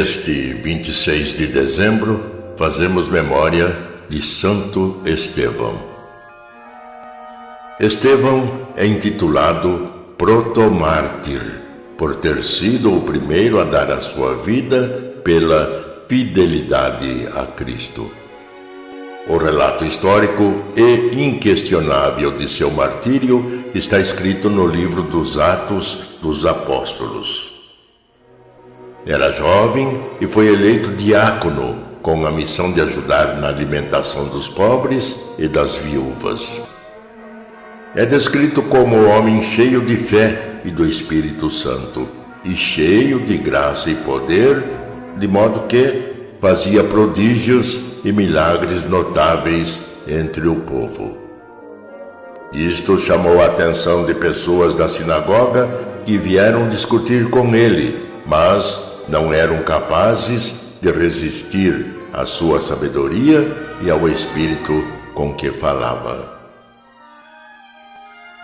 Neste 26 de dezembro, fazemos memória de Santo Estevão. Estevão é intitulado protomártir, por ter sido o primeiro a dar a sua vida pela fidelidade a Cristo. O relato histórico e inquestionável de seu martírio está escrito no livro dos Atos dos Apóstolos. Era jovem e foi eleito diácono, com a missão de ajudar na alimentação dos pobres e das viúvas. É descrito como homem cheio de fé e do Espírito Santo, e cheio de graça e poder, de modo que fazia prodígios e milagres notáveis entre o povo. Isto chamou a atenção de pessoas da sinagoga que vieram discutir com ele, mas não eram capazes de resistir à sua sabedoria e ao espírito com que falava.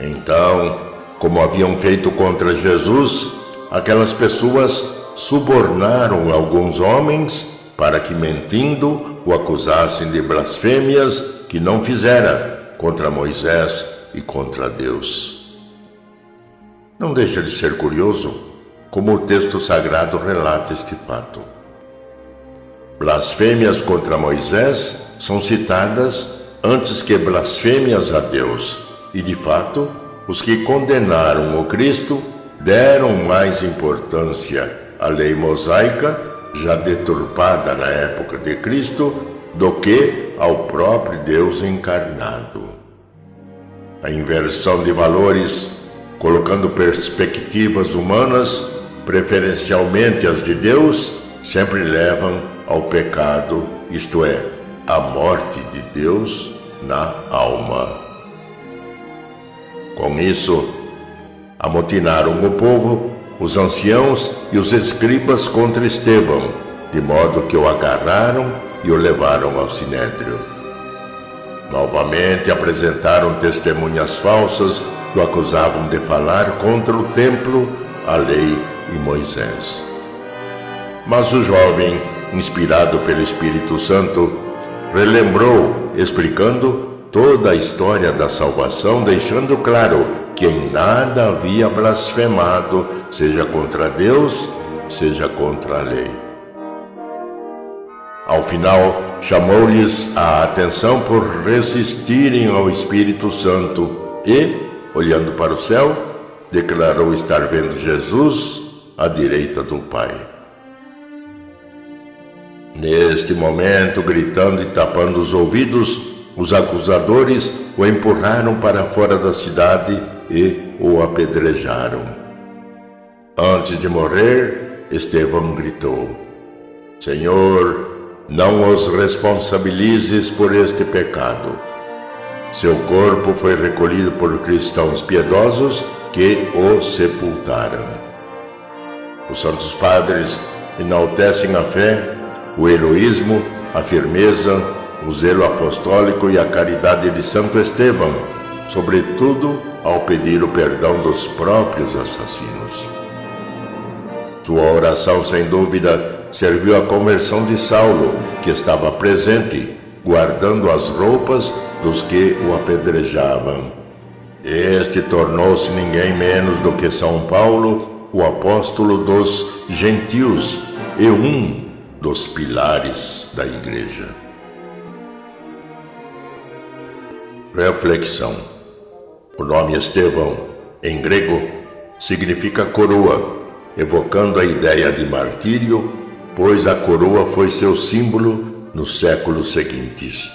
Então, como haviam feito contra Jesus, aquelas pessoas subornaram alguns homens para que, mentindo, o acusassem de blasfêmias que não fizera contra Moisés e contra Deus. Não deixa de ser curioso como o texto sagrado relata este fato. Blasfêmias contra Moisés são citadas antes que blasfêmias a Deus, e de fato, os que condenaram o Cristo deram mais importância à lei mosaica, já deturpada na época de Cristo, do que ao próprio Deus encarnado. A inversão de valores, colocando perspectivas humanas, preferencialmente as de Deus, sempre levam ao pecado, isto é, à morte de Deus na alma. Com isso, amotinaram o povo, os anciãos e os escribas contra Estevão, de modo que o agarraram e o levaram ao sinédrio. Novamente apresentaram testemunhas falsas que o acusavam de falar contra o templo, a lei e Moisés. Mas o jovem, inspirado pelo Espírito Santo, relembrou, explicando toda a história da salvação, deixando claro que em nada havia blasfemado, seja contra Deus, seja contra a lei. Ao final, chamou-lhes a atenção por resistirem ao Espírito Santo e, olhando para o céu, declarou estar vendo Jesus à direita do Pai. Neste momento, gritando e tapando os ouvidos, os acusadores o empurraram para fora da cidade e o apedrejaram. Antes de morrer, Estevão gritou: Senhor, não os responsabilizes por este pecado. Seu corpo foi recolhido por cristãos piedosos que o sepultaram. Os santos padres enaltecem a fé, o heroísmo, a firmeza, o zelo apostólico e a caridade de Santo Estevão, sobretudo ao pedir o perdão dos próprios assassinos. Sua oração, sem dúvida, serviu à conversão de Saulo, que estava presente, guardando as roupas dos que o apedrejavam. Este tornou-se ninguém menos do que São Paulo, o apóstolo dos gentios e um dos pilares da Igreja. Reflexão. O nome Estevão, em grego, significa coroa, evocando a ideia de martírio, pois a coroa foi seu símbolo nos séculos seguintes,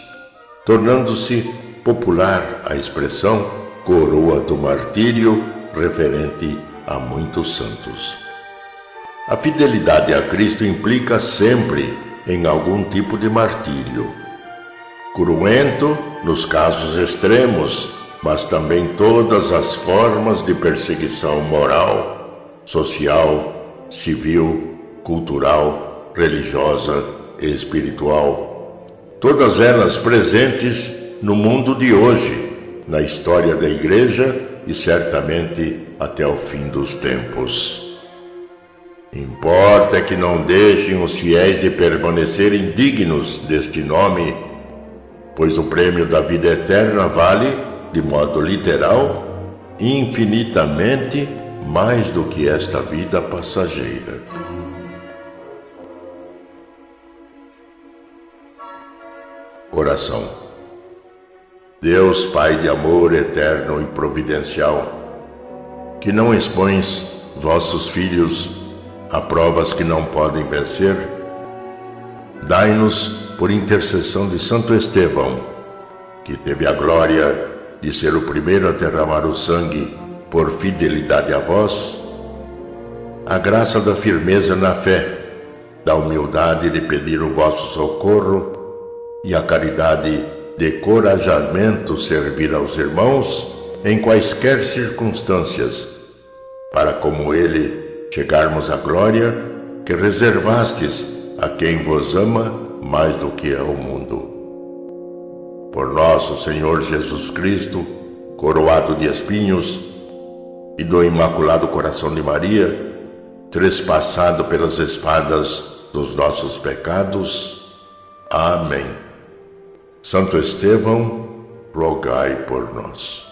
tornando-se popular a expressão coroa do martírio, referente a muitos santos. A fidelidade a Cristo implica sempre em algum tipo de martírio. Cruento nos casos extremos, mas também todas as formas de perseguição moral, social, civil, cultural, religiosa e espiritual. Todas elas presentes no mundo de hoje, na história da Igreja e certamente até o fim dos tempos. Importa que não deixem os fiéis de permanecerem dignos deste nome, pois o prêmio da vida eterna vale, de modo literal, infinitamente mais do que esta vida passageira. Oração. Deus, Pai de amor eterno e providencial, que não expões vossos filhos a provas que não podem vencer, dai-nos, por intercessão de Santo Estevão, que teve a glória de ser o primeiro a derramar o sangue por fidelidade a vós, a graça da firmeza na fé, da humildade de pedir o vosso socorro e a caridade de corajamento servir aos irmãos em quaisquer circunstâncias, para como ele chegarmos à glória que reservastes a quem vos ama mais do que ao mundo. Por nosso Senhor Jesus Cristo, coroado de espinhos, e do Imaculado Coração de Maria, trespassado pelas espadas dos nossos pecados. Amém. Santo Estevão, rogai por nós.